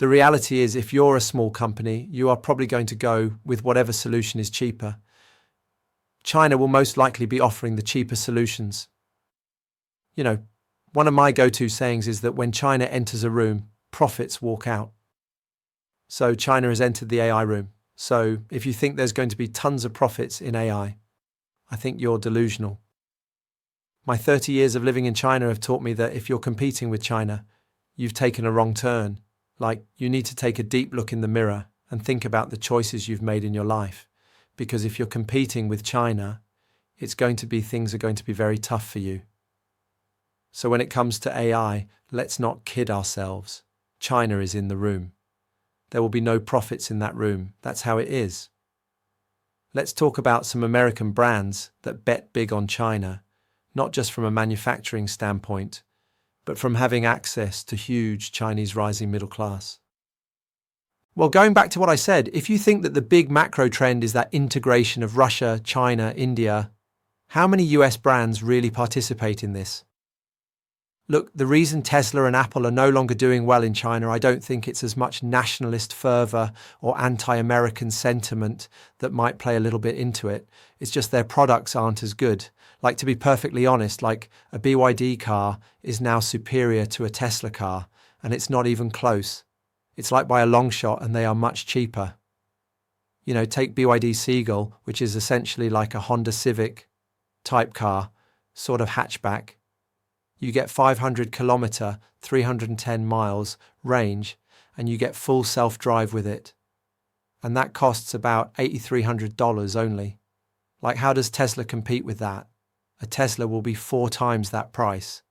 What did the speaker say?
The reality is, if you're a small company, you are probably going to go with whatever solution is cheaper. China will most likely be offering the cheaper solutions. One of my go-to sayings is that when China enters a room, profits walk out. So China has entered the AI room. So if you think there's going to be tons of profits in AI, I think you're delusional. My 30 years of living in China have taught me that if you're competing with China, you've taken a wrong turn. Like, you need to take a deep look in the mirror and think about the choices you've made in your life. Because if you're competing with China, things are going to be very tough for you. So when it comes to AI, let's not kid ourselves. China is in the room. There will be no profits in that room. That's how it is. Let's talk about some American brands that bet big on China, not just from a manufacturing standpoint, but from having access to huge Chinese rising middle class. Well, going back to what I said, if you think that the big macro trend is that integration of Russia, China, India, how many US brands really participate in this? Look, the reason Tesla and Apple are no longer doing well in China, I don't think it's as much nationalist fervor or anti-American sentiment that might play a little bit into it. It's just their products aren't as good. Like, to be perfectly honest, like a BYD car is now superior to a Tesla car, and it's not even close. It's like by a long shot, and they are much cheaper. Take BYD Seagull, which is essentially like a Honda Civic type car, sort of hatchback. You get 500 kilometer, 310 miles range, and you get full self-drive with it. And that costs about $8,300 only. Like, how does Tesla compete with that? A Tesla will be 4 times that price.